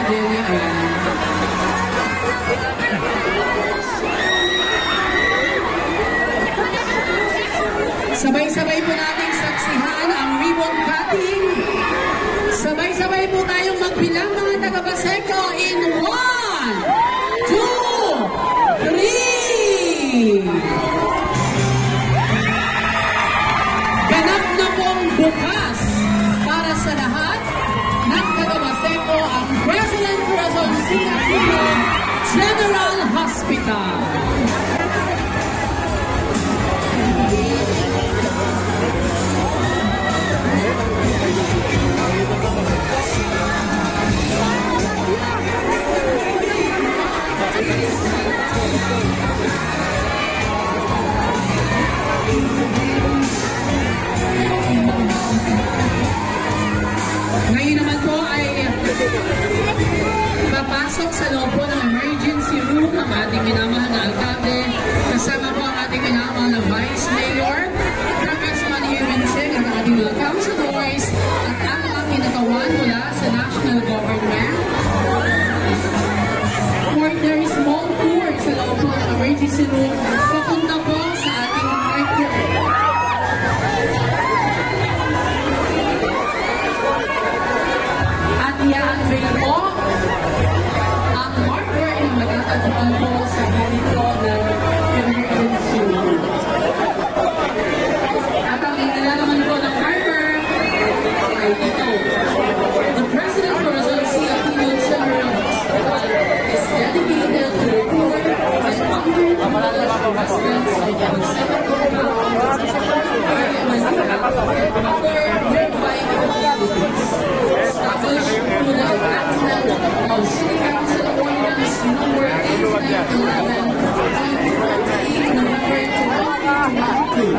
Deli. Ayan. Sabay-sabay po nating saksihan ang ribbon cutting. Sabay-sabay po tayong magbilang mga taga-Baseco in 1, 2, 3. Ganap na pong bukas para sa lahat ng taga-Baseco ang President Corazon C. Aquino General Hospital. Ngayon naman po ay papasok sa loob po ng emergency room ang ating minamahal na alkalde, kasama po ang ating minamahal na vice mayor, Congressman Irwin Cheng, at ating mga councilors at ang mga kinatawan mula sa national government for their small tour sa loob po ng emergency room papunta po sa ating record. At i-unveil po ang marker na matatagpuan po sa gilid po ng emergency room. At ang inilalaman po ng marker ay ito. The President Corazon C. Aquino General Hospital is dedicated to the poor and underprivileged residents of the Baseco province established through the enactment of City Council Ordinance Number 8911 on 28 November 2022.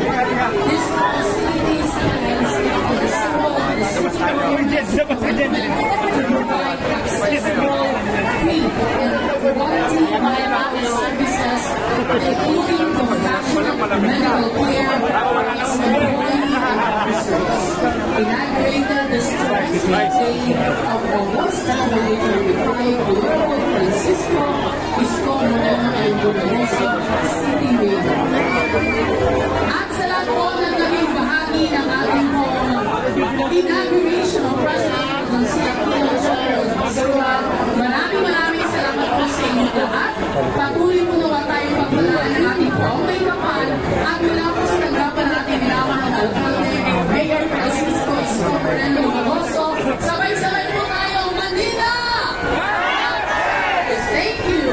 This facilitates the symbol of the city's commitment to provide accessible, free, and quality medical services, including compassionate medical care for its employees and officers. Inaugurated this Thursday of August 2025 by Francisco Isko Moreno and Gobernador City Mayor. At sa lahat po na naging bahagi ng ating inauguration of President Corazon C. Aquino General Hospital, maraming salamat po sa inyo lahat. Patuloy po nawa tayong pagpalaan ng ating buong may kapal at mula po sa tanggapan natin minamahal na alkalde, Mayor Francisco Isko Moreno Magoso. Sabay-sabay po tayong Manila! Thank you!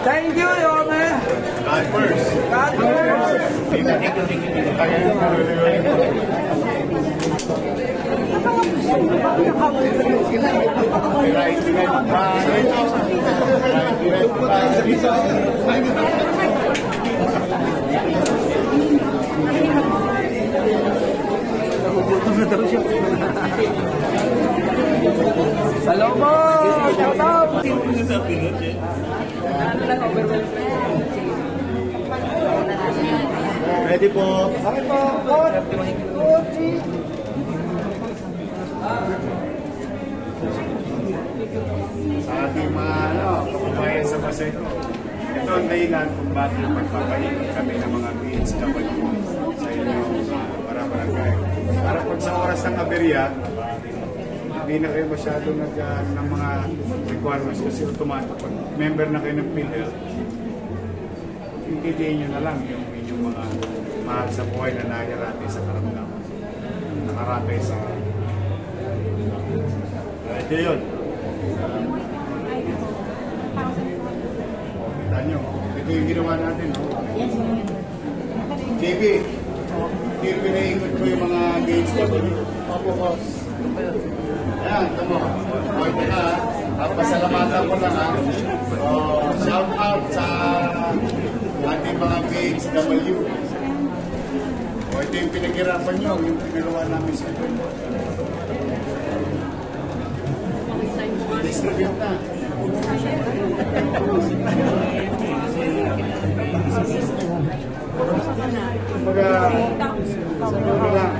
Thank you, Your Honor. God first. God first. Salomo! Shout out! Ready po. Okay po, coach! Sa ating mga kababayan sa Baseco. Ito ang dahilan kung bakit magpapahingi kami ng mga PHW sa inyong para barangay. Para pag sa oras ng aberya, hindi na kayo masyado ng mga requirements kasi automatic. Pag member na kayo ng PhilHealth, intindihin nyo na lang yung inyong mga mahal sa buhay na nahirate sa karamdaman. Nakarate sa... Ito yun. Kita nyo, ito yung ginawa natin. No? JB, hindi pinaikot ko yung mga gates na Opo, boss. Ayan, tamo. Okay na, pasalamatan ko lang ha. Shout out sa ating mga PHW. Ito yung pinaghirapan nyo, yung pinagawa namin sa ito. Distribute na. Kumbaga, siguro lang.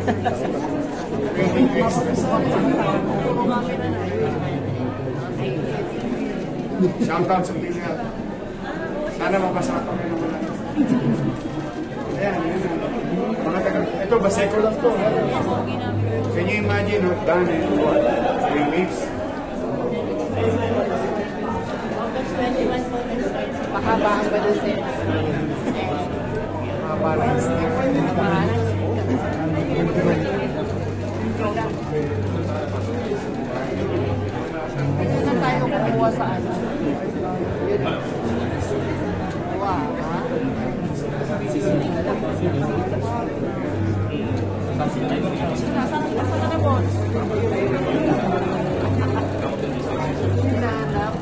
Training express. Shout out sa PhilHealth. Sana mapasakot kayo naman. Ayan, yun. Ito, Baseco lang to. Can you imagine, done in 3 weeks? Pahabaan ba doon sir? Mahaba na yung step. Saan tayo kumuha sa ano? Yun. Wow, ha? Nasaan na mo? Hinahanap.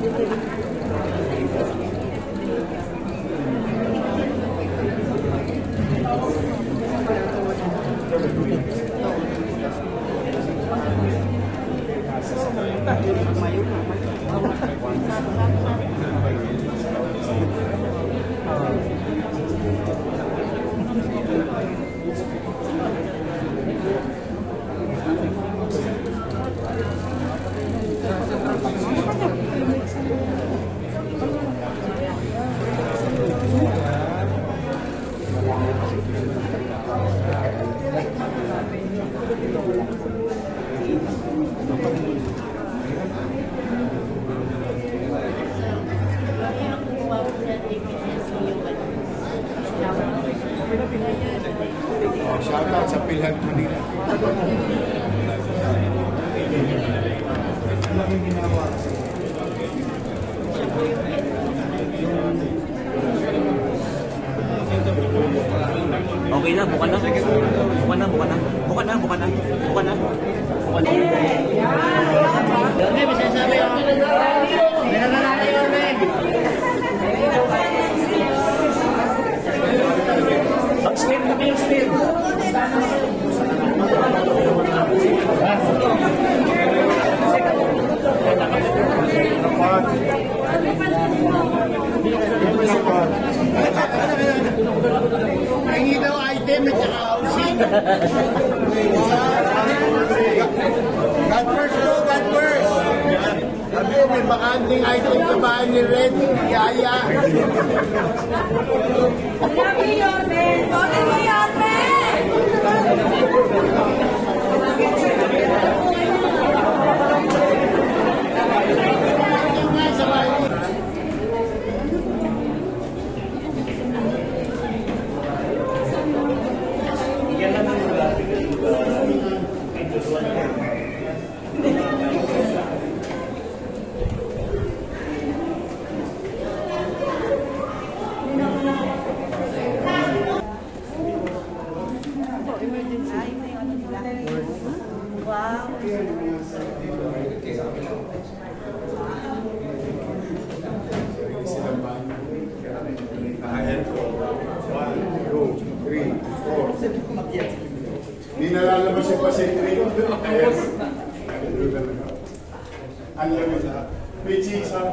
Shout out sa PhilHealth Manila. Okay na, buka na. Buka na, buka na. Buka na, buka na. Buka na. Buka na. May sasabi ako. Meron na natin yun, men. Spin na kayo, spin. Hingi daw item at saka housing. God first to, God first. Sabi ko, may bakanting item sa bahay ni Red, Yaya. Wow. si Pacific. Ang lamig na. May cheese ha.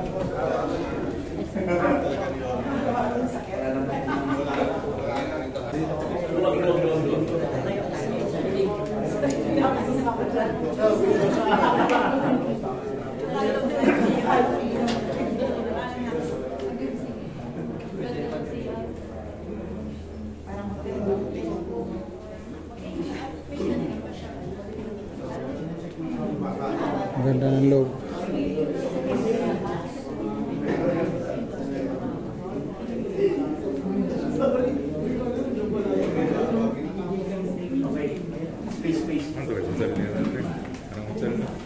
Ganda ng loob.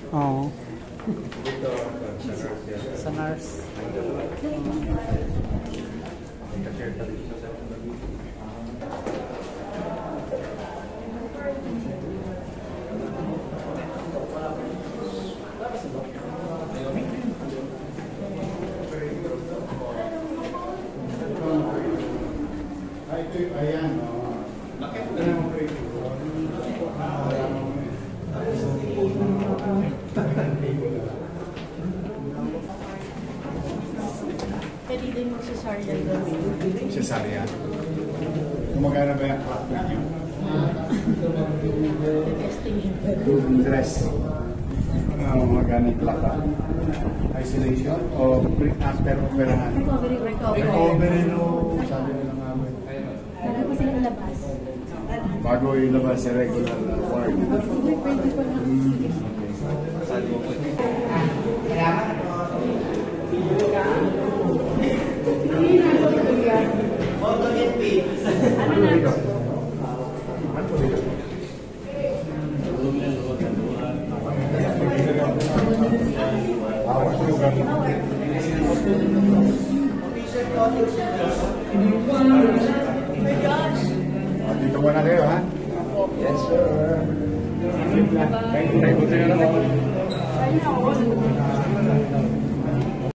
Oo. Sa nurse. Ayan. Pwede din magsasaryan gawin. Cesarean. Kumagana ba yung clock niyo? Testing. Dress. Magana yung clock. Isolation o after operahan? Recovery no, sabi nila nga mo. Para po sila labas. Bago ilabas sa regular ward. Dito muna kayo, ha? Yes, sir. Thank you.